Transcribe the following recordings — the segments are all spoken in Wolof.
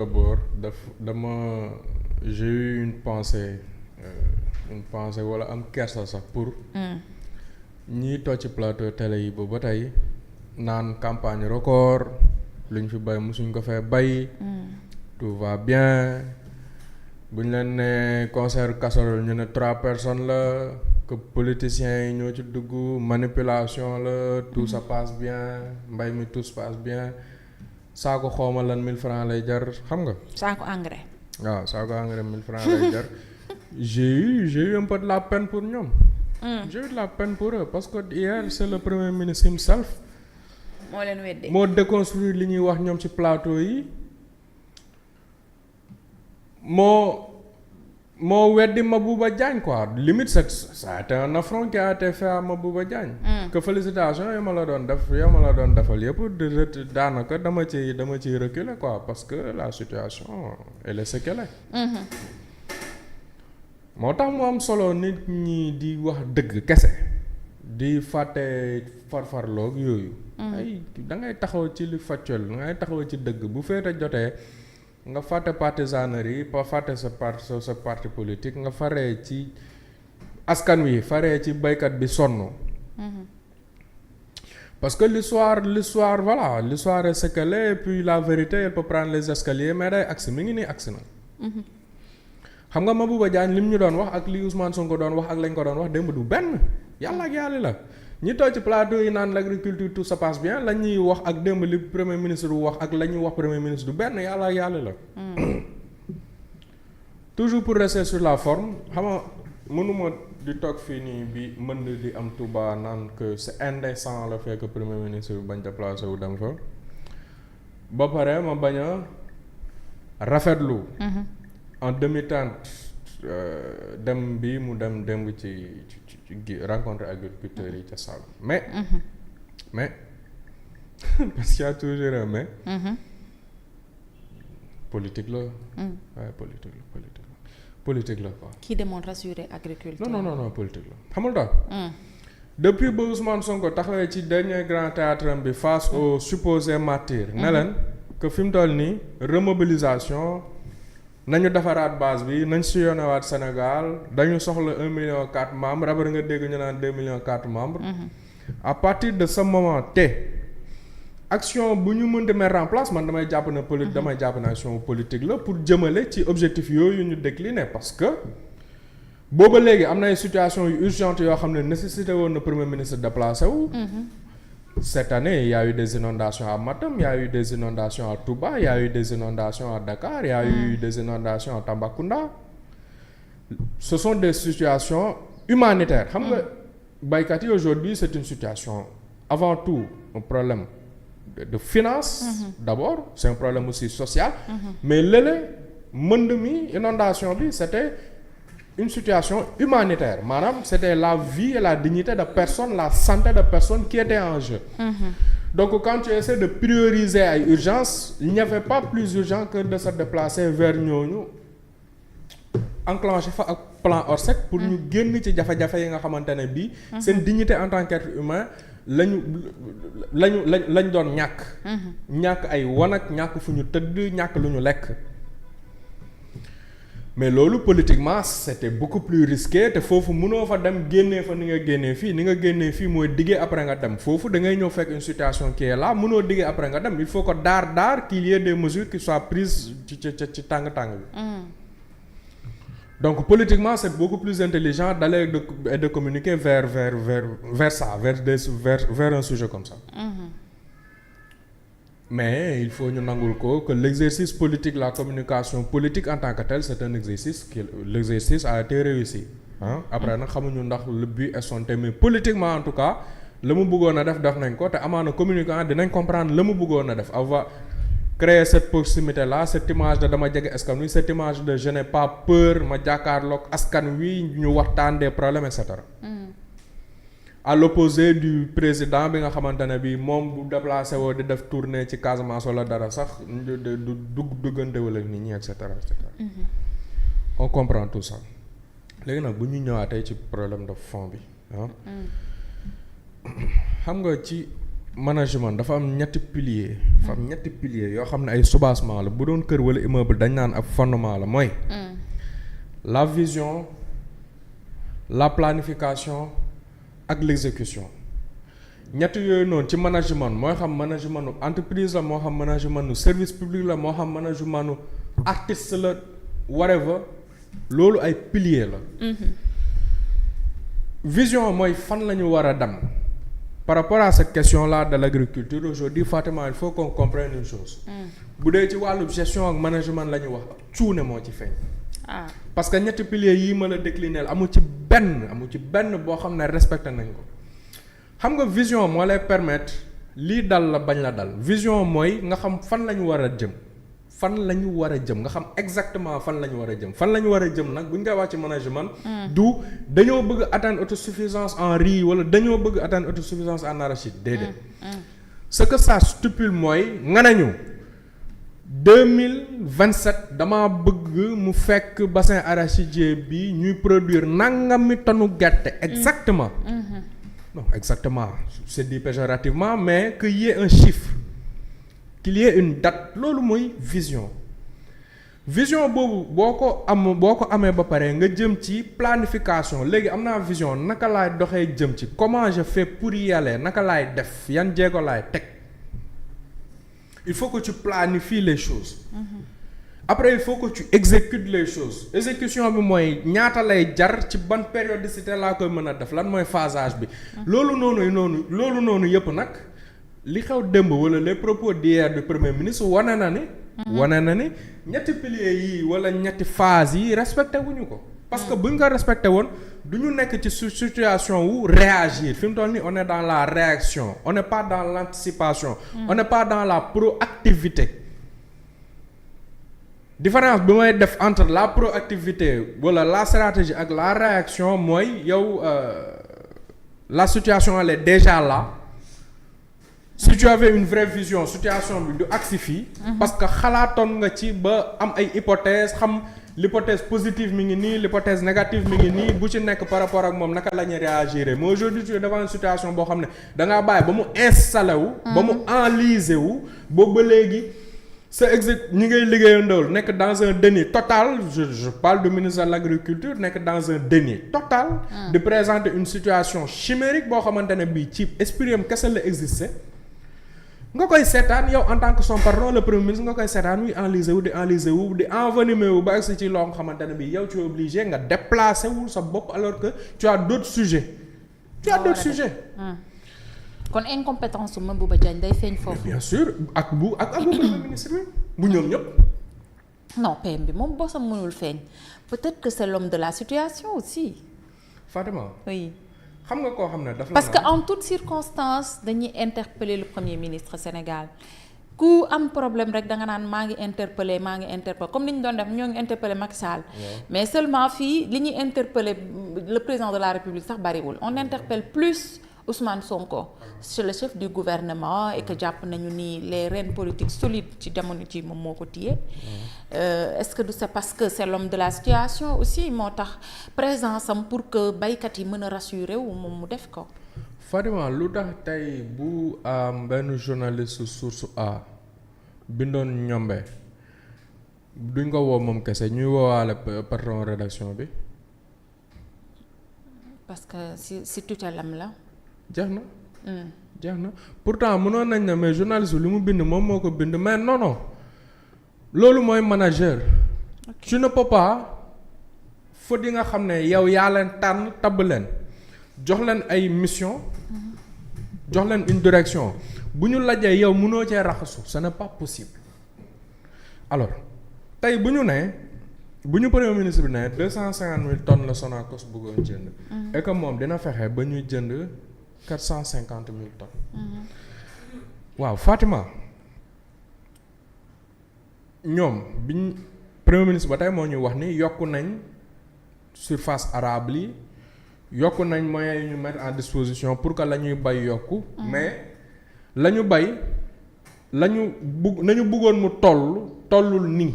d'abord dama j'ai eu une pensée wala am kersa sax pour ñiy toog ci plateau télé yi ba tey naan campagne record luñ fi bay musuñ ko fee bay tout va bien buñ leen ne concert casserole ñu ne 3 personnes la que politiciens yi ñoo ci dugg manipulation la tout ça passe bien mbay mi tout se passe bien saako xawma lan 1000 francs lay jar xam nga. saako engrais. waaw saako engrais 1000 francs lay jar. j'ai eu un peu de la peine pour ñoom. J'ai eu de la peine pour eux parce que hier c'est le premier ministre himself. moo leen weddee moo déconstruire li ñuy wax ñoom ci plateau yi moo weddi Mabouba Diagne quoi limite ça a été un affront qui a été fait à Mabouba Diagne. Que félicitations yow ma la doon defal yëpp daanaka dama ciy reculer quoi parce que la situation elle est ce qu'elle est. moo tax mu am solo nit ñi di wax dëgg kese di fàtte farfarloog yooyu. ay da ngay taxaw ci li factuel da ngay taxaw ci dëgg bu féete jotee. nga fàtte partisanerie pas fàtte sa parti politique nga faree ci askan wi faree ci baykat bi sonn. Parce que l'histoire voilà l'histoire est ce qu'elle est et puis la vérité elle peut prendre les escaliers mais day agsi mi ngi nii agsi na. xam nga Mabouba Diagne lim ñu doon wax ak li Ousmane Sonko doon wax ak lañ ko doon wax démb du benn yàlla ak yàlla la. ñi toog ci plateau yi naan l'agriculture tout se passe bien la ñuy wax ak démb li premier ministre bu wax ak la ñuy wax premier ministre du benn yàlla ak yàlla la. toujours pour rester sur la forme xam nga mënuma di toog fii nii bi mën di am Touba naan que c'est indécent le fait que premier ministre bi bañ déplacé wu dem fa. ba pare ma bañ a rafetlu. en demi-teinte dem bi mu dem démb ci rencontre agriculteurs yi ca Sall mais parce qu'il y a toujours un mais politique la waaye politique la quoi. qui demande rassurer agriculteurs. non politique la xamul tax depuis ba Ousmane Sonko taxawee ci dernier grand théâtre bi face aux supposés martyrs ne leen que fi mu toll nii remobilisation nañu defaraat base bi nañ sillonnewaat Sénégal dañu soxla 1,4 million membres rabar nga dégg ñu naan 2,4 millions membres. À partir de ce moment action bu ñu mën di mettre en place man damay jàpp ne action politique la pour jëmale ci objectif yooyu ñu décliner parce que booba léegi am na ay situations yu urgentes yoo xam ne nécessité woon na premier ministre déplacé wu. Cette année, il y a eu des inondations à Matam, il y a eu des inondations à Touba, il y a eu des inondations à Dakar, il y a eu des inondations à Tambacounda. Ce sont des situations humanitaires. Xam nga baykat yi aujourd'hui c'est une situation avant tout un problème de finance d'abord, c'est un problème aussi social. Mais lële mbënd mi inondation bi c'était une situation humanitaire maanaam c'était la vie et la dignité de personnes la santé de personnes qui étaient en jeu. Donc quand tu essaies de prioriser ay urgence il n'y avait pas plus urgent que de se déplacer vers ñooñu enclencher fa ak plan Orsec pour ñu génn ci jafe-jafe yi nga xamante ne bii seen dignité en tant qu'être humain lañ doon ñàkk ay wanag ñàkk fu ñu tëdd ñàkk lu ñu lekk. Mais loolu politiquement c'était beaucoup plus risqué te foofu mënoo fa dem génnee fa ni nga génnee fii mooy diggee après nga dem foofu da ngay ñëw fekk une situation qui est là mënoo diggee après nga dem il faut que daar qu'il y ait des mesures qui soient prises ci tàng-tàng bi. Donc politiquement c'est beaucoup plus intelligent d'aller et de communiquer vers ça vers un sujet comme ça. Mais il faut ñu nangul ko que l'exercice politique la communication politique en tant que tel c'est un exercice l'exercice a été réussi après nag xamuñu ndax le but est sonté mais politiquement en tout cas la mu bëggoon a def nañ ko te amaana communicant dinañ comprendre la mu bëggoon a def avoir créer cette proximité là cette image de dama jege askan wi cette image de je n'ai pas peur ma jàkkaarloog askan wi ñu waxtaan des problèmes et cetera. À l'opposé du président bi nga xamante ne bi moom bu déplacé woo di def tournée ci Casamance wala dara sax du duggante wala nit ñi et cetera et cetera. On comprend tout ça léegi nag bu ñu ñëwaatee ci problème de fond bi xam nga ci management dafa am ñetti piliers. dafa am ñetti piliers yoo xam ne ay soubassement la bu doon kër wala immeuble dañ naan ab fondement la mooy. la vision la planification ak l'exécution. ñett yooyu noonu ci management mooy xam management nu entreprise la moo xam management nu service public la moo xam management nu artiste la whatever loolu ay piliers la. vision mooy fan la ñu war a dem par rapport à cette question là de l'agriculture aujourd'hui Fatima il faut qu'on comprenne une chose. bu dee ci wàllu gestion ak management la ñu wax cuune moo ci feeñ. parce que ñetti piliers yii ma la décliner amul ci benn boo xam ne respecté nañ ko. xam nga vision moo lay permettre lii dal la bañ la dal vision mooy nga xam fan la ñu war a jëm nga xam exactement fan la ñu war a jëm nag bu ñu koy wax ci management. du dañoo bëgg atteindre autosuffisance en riz wala dañoo bëgg atteindre autosuffisance en arachide déedéet. ce que ça stipule mooy nga nañu 2027 dama bëgg mu fekk bassin arachidier bi ñuy produire nangami tonu gerte exactement. Non, exactement, c'est dit péjorativement, mais qu'il y ait un chiffre, qu'il y ait une date, loolu mooy vision. Vision boobu boo ko amee ba pare nga jëm ci planification léegi am naa vision naka laay doxee jëm ci comment je fais pour y aller naka laay def yan jéego laay teg. Il faut que tu planifies les choses. Après il faut que tu exécutes les choses exécution bi mooy ñaata lay jar ci ban périodicité laa koy mën a def lan mooy phasage bi. loolu noonu yëpp nag li xew démb wala les propos d'hier du premier ministre wane na ni ñetti piliers yi wala ñetti phases yi respecté wuñu ko. parce que buñ ko respecté woon du ñu nekk ci situation wu réagir fi mu toll nii on est dans la réaction on n'est pas dans l'anticipation. on n'est pas dans la proactivité. différence bi may def entre la proactivité wala la stratégie ak la réaction mooy yow la situation elle est déjà là si tu avais une vraie vision situation bi du agsi fii parce que xalaatoon nga ci ba am ay hypothèses xam l'hypothèse positive mi ngi nii l'hypothèse négative mi ngi nii bu ci nekk par rapport ak moom naka la ñuy réagir mais aujourd'hui tu es devant une situation boo xam ne da ngaa bàyyi ba mu installé wu ba mu enlisé wu boobu ba léegi sa ñi ngay liggéeyandool nekk dans un déni total je parle du ministre de l'agriculture nekk dans un déni total de présenter une situation chimérique boo xamante ne bii ci esprit am kese la exister nga koy seetaan yow en tant que son patron le premier ministre nga koy seetaan muy enlisé wu di envenimé wu ba agsi ci loo nga xamante ne bii yow tu es obligé nga déplacer wu sa bopp alors que tu as d'autres sujets kon incompétence su Mabouba Diagne day feeñ foofu. bien sûr ak bu premier ministre bi bu ñoom ñëpp. non PM bi moom bosam mënul feeñ peut-être que c'est l'homme de la situation aussi. Fatima. oui. xam nga koo xam ne dafa parce que en toutes circonstances dañuy interpeller le premier ministre Sénégal ku am problème rek da nga naan maa ngi interpeller comme ni ñu doon def ñoo ngi interpeller Macky Sall. mais seulement fii li ñuy interpeller le président de la République sax bariwul on interpelle plus. Ousmane Sonko c'est le chef du gouvernement et que jàpp nañu ni les rênes politiques solides ci jamono ci moom moo ko téye est-ce que c'est parce que c'est l'homme de la situation aussi moo tax présence am pour que baykat yi mën a rassurer wu moom mu def ko. Fatima lu tax tey bu benn journaliste source A bindoon ñombe duñ ko woo moom kese ñuy woowaale patron rédaction bi. parce que si tutelam la. jeex na pourtant mënoon nañ ne mais journaliste bi lu mu bind moom moo ko bind mais non loolu mooy manager. tu ne peux pas faut di nga xam ne yow yaa leen tànn tabb leen jox leen ay mission jox leen une direction bu ñu lajee yow mënoo cee raxasu ce n'est pas possible alors tey bu ñu premier ministre bi ne 250 000 tonnes la Sonacos bëggoon jënd. et que moom dina fexe ba ñuy jënd 450 000 tonnes. waaw Fatima ñoom biñ premier ministre ba tey moo ñuy wax ni yokku nañ surface arable yi yokku nañ moyens yu ñu mettre en disposition pour que la ñuy bay yokku. mais la ñu bay nañu bëggoon mu tollul nii.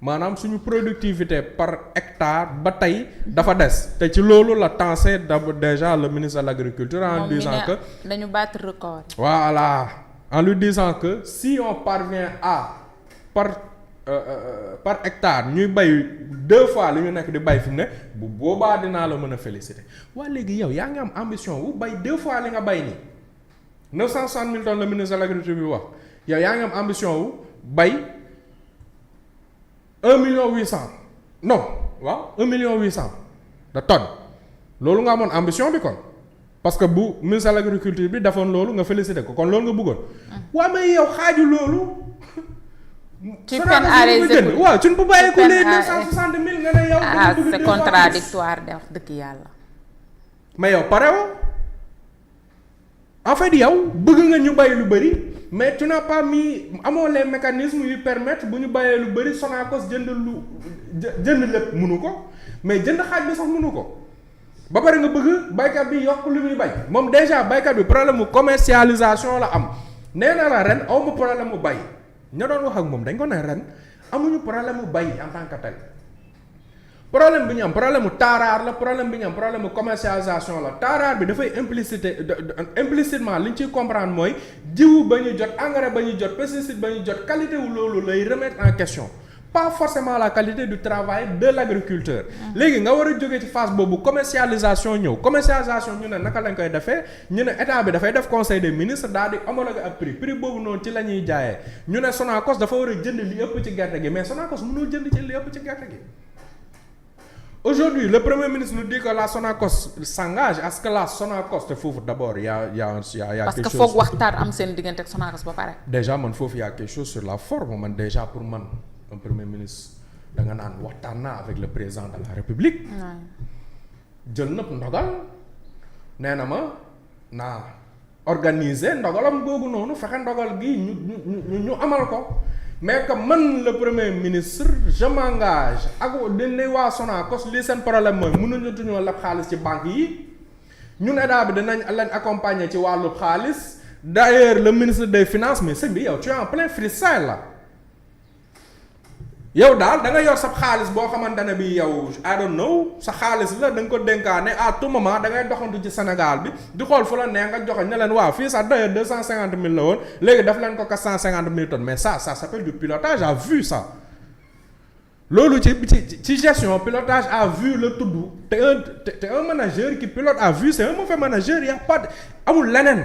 maanaam suñu productivité par hectare ba tey dafa des te ci loolu la tensé déjà le ministre de l'agriculture en disant que dañu battre record. voilà en lui disant que si on parvient à par hectare ñuy bay 2 fois li ñu nekk di bay fi mu ne bu boobaa dinaa la mën a féliciter waa léegi yow yaa ngi am ambition wu bay 2 fois li nga bay nii 960 000 tonnes le ministre de l'agriculture bi wax yow yaa ngi am ambition wu bay 1,8 million non waaw 1,8 million de tonnes loolu nga amoon ambition bi kon parce que bu ministre de l'agriculture bi defoon loolu nga féliciter ko kon loolu nga bëggoon. waa mais yow xaaju loolu. tu peines à les écouter waaw tu ne peux pas écouler 960 000 nga ne yow. ah c'est contradictoire de wax dëgg yàlla. mais yow pare woo en fait yow bëgg nga ñu bay lu bëri mais tu n'as pas mis amoo les mécanismes yu permettre bu ñu bayee lu bëri Sonacos jënd lépp mënu ko mais jënd xaaj bi sax mënu ko ba pare nga bëgg baykat bi yokk lu muy bay moom déjà baykat bi problème mu commercialisation la am nee na la ren aw ma problème mu bay. ña doon wax ak moom dañ ko ne ren amuñu problème mu bay en tant que tel problème bi ñu am problème mu taaraar la problème bi ñu am problème mu commercialisation la taaraar bi dafay implicitement li ñu ciy comprendre mooy jiwu ba ñu jot engrais ba ñu jot pesticide ba ñu jot qualité wu loolu lay remettre en question pas forcément la qualité du travail de l'agriculteur. léegi nga war a jógee ci phase boobu commercialisation ñëw commercialisation ñu ne naka lañ koy defee ñu ne état bi dafay def conseil des ministres daal di homologuer ab prix boobu noonu ci la ñuy jaayee ñu ne Sonacos dafa war a jënd li ëpp ci gerte gi mais Sonacos mënul jënd ci li ëpp ci gerte gi. aujourd'hui le premier ministre nous dit que la Sonacos s'engage à ce que la Sonacos te foofu d'abord y a parce que foog waxtaan am seen diggante ak Sonacos ba pare. déjà man foofu y a quelque chose sur la forme man déjà pour man. un premier ministre da nga naan waxtaan naa avec le président de la République. jël nëpp ndogal nee na ma naa organiser ndogalam googu noonu fexe ndogal gi ñu amal ko mais que man le premier ministre je m'engage ak dañ waa Sonacos lii seen problème mooy mënuñu tuñoo leb xaalis ci banque yi ñun état bi dinañ leen accompagner ci wàllu xaalis d'ailleurs le ministre des finances mais sëñ bi yow tu es en plein freestyle là. yow daal da nga yor sa xaalis boo xamante ne bi yow I don't know sa xaalis la da nga ko dénkaane à tout moment da ngay doxantu ci Sénégal bi di xool fu la neex nga joxe ne leen waaw fii sax d'ailleurs 250 000 la woon léegi daf leen ko 450 000 tonnes mais ça s'appelle du pilotage à vue ça loolu ci gestion pilotage à vue la tudd te un manager qui pilote à vue c'est un mauvais manager y a pas amul leneen.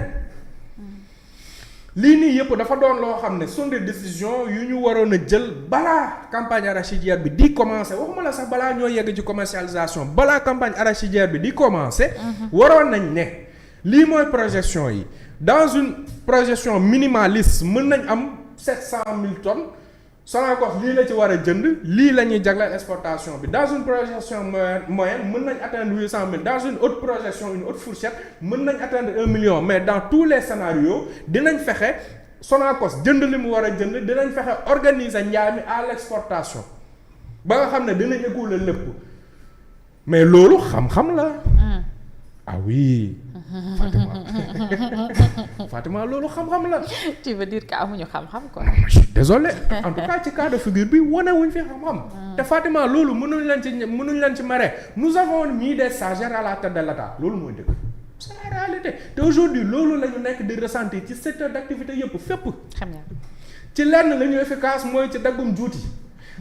lii nii yëpp dafa doon loo xam ne sont des décisions yu ñu waroon a jël balaa campagne arachidière bi di commencer waxuma la sax balaa ñoo yegg ci commercialisation balaa campagne arachidière bi di commencer. waroon nañ ne lii mooy projection yi dans une projection minimaliste mën nañ am 700 000 tonnes Sonacos lii la ci war a jënd lii la ñuy jagleel exportation bi dans une projection moyenne mën nañ atteindre 800 000 dans une autre projection une autre fourchette mën nañ atteindre 1 million mais dans tous les scénarios dinañ fexe Sonacos jënd li mu war a jënd dinañ fexe organiser njaay mi à l'exportation ba nga xam ne dinañ écouler lépp mais loolu xam-xam la. ah oui. Fatima loolu xam-xam la. tu veux dire que amuñu xam-xam quoi. je suis désolé en tout cas ci cas de figure bi wane wuñ fi xam-xam. te Fatima loolu mënuñ leen ci mare nous avons mis des stagiaires à la tête de l'État loolu mooy dëgg. c'est la réalité te aujourd'hui loolu la ñu nekk di ressentir ci secteur d'activité yëpp fépp. xam nga ci lenn la ñu efficace mooy ci daggum juuti.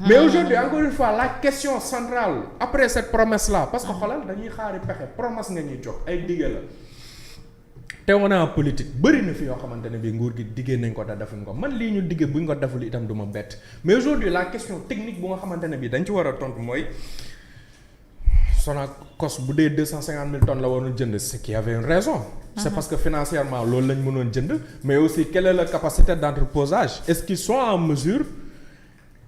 mais aujourd'hui encore une fois la question centrale après cette promesse là parce que xoolal dañuy xaari pexe promesse nga ñuy jox ay dige la te on a politique bëri na fi yoo xamante ne bii nguur gi diggee nañ ko da defuñ ko man lii ñu diggee buñ ko deful itam du ma bett mais aujourd'hui la question technique bu nga xamante ne bii dañ ci war a tontu mooy Sonacos bu dee 250 000 tonnes la waroon jënd c'est qu'il y avait une raison. c'est parce que financièrement loolu lañ mënoon jënd mais aussi quelle est la capacité d'entreposage est-ce qu'ils sont en mesure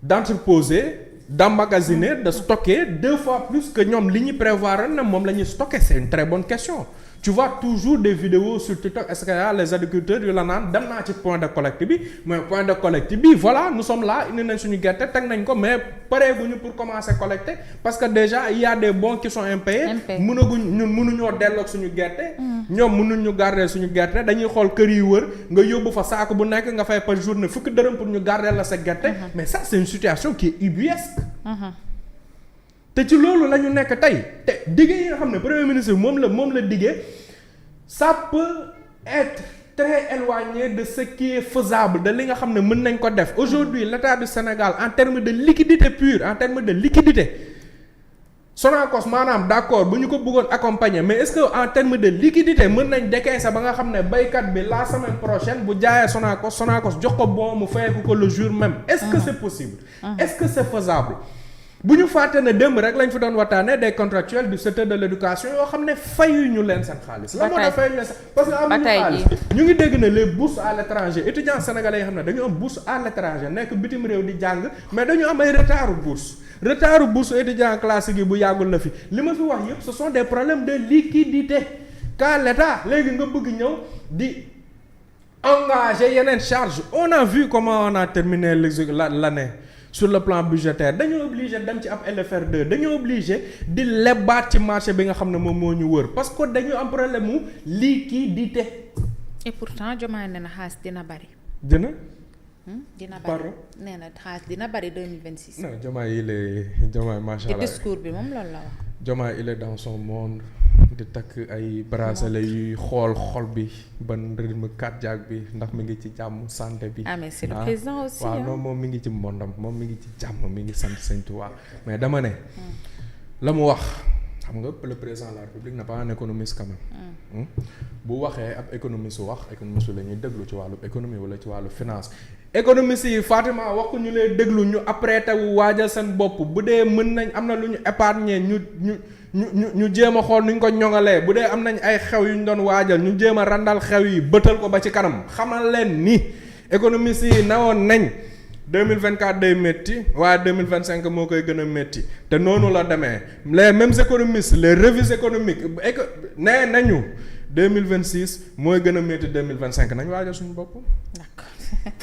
d'entreposer, d'emmagasiner, de stocker 2 fois plus que ñoom li ñu prévoir na moom la ñuy stocker c'est une très bonne question tu vois toujours des vidéos sur TikTok est-ce que y a les agriculteurs yu la naan dem naa ci point de collecte bi mais point de collecte bi voilà nous sommes là indi nañ suñu gerte teg nañ ko mais pareeguñu pour commencer collecter parce que déjà il y a des bons qui sont impayés. mënuñoo delloog suñu gerte. ñoom mënuñu garder suñu gerte dañuy xool kër yi wër nga yóbbu fa saako bu nekk nga fay par journée fukki dërëm pour ñu garder la sa gerte. mais ça c'est une situation qui est ubuesque. te ci loolu la ñu nekk tey te dige yi nga xam ne premier ministre moom la diggee ça peut être très éloigné de ce qui est faisable de li nga xam ne mën nañ ko def aujourd'hui l'État du Sénégal en termes de liquidité pure en termes de liquidité Sonacos maanaam d'accord bu ñu ko bëggoon accompagner mais est-ce que en termes de liquidité mën nañ décaisser ba nga xam ne baykat bi la semaine prochaine bu jaayee Sonacos jox ko bon mu fayeeku ko le jour même est-ce que c'est possible est-ce que c'est faisable bu ñu fàtte ne démb rek lañ fi doon waxtaanee des contractuels du secteur de l'éducation yoo xam ne fayuñu leen seen xaalis. la moo tax fayuñu leen seen parce que amuñu xaalis ñu ngi dégg ne les bourses à l'étranger étudiants sénégalais yi xam ne dañu am bourse à l'étranger nekk bitim réew di jàng mais dañu am ay retardu bourse étudiant classique yi bu yàggul la fi li ma fi wax yëpp ce sont des problèmes de liquidité quand l'État léegi nga bëgg ñëw di engager yeneen charge on a vu comment on a terminé l'année sur le plan budgétaire dañoo obligé dem ci ab LFR2 dañoo obligé di lebaat ci marché bi nga xam ne moom moo ñu wër parce que dañu am problème mu liquidité. et pourtant Diomaye nee na xaalis dina bari. dina bari pardon nee na xaalis dina bari 2026. non Diomaye macha allah te discours bi moom loolu la wax. Diomaye il est dans son monde di takk ay bracelet yuy xool xol bi ban rythme cardiaque bi ndax mi ngi ci jàmm santé bi. ah mais c'est le président aussi. waaw non moom mi ngi ci mbondam moom mi ngi ci jàmm mi ngi sant Sëñ Tuubaa mais dama ne. la mu wax xam nga le président de la République n'est pas un économiste quand même. bu waxee ab économiste économiste la ñuy déglu ci wàllu économie wala ci wàllu finance. économiste yi Fatima wax ko ñu lay déglu ñu apprêté wu waajal seen bopp bu dee mën nañ am na lu ñu épargner ñu jéem a xool nu ñu ko ñoŋalee bu dee am nañ ay xew yu ñu doon waajal ñu jéem a randal xew yi bëtal ko ba ci kanam xamal leen ni économiste yi newoon nañ 2024 day métti waaye 2025 moo koy gën a métti te noonu la demee les mêmes économistes les revues économiques nee nañu 2026 mooy gën a métti 2025 nañ waajal suñu bopp. D'accord.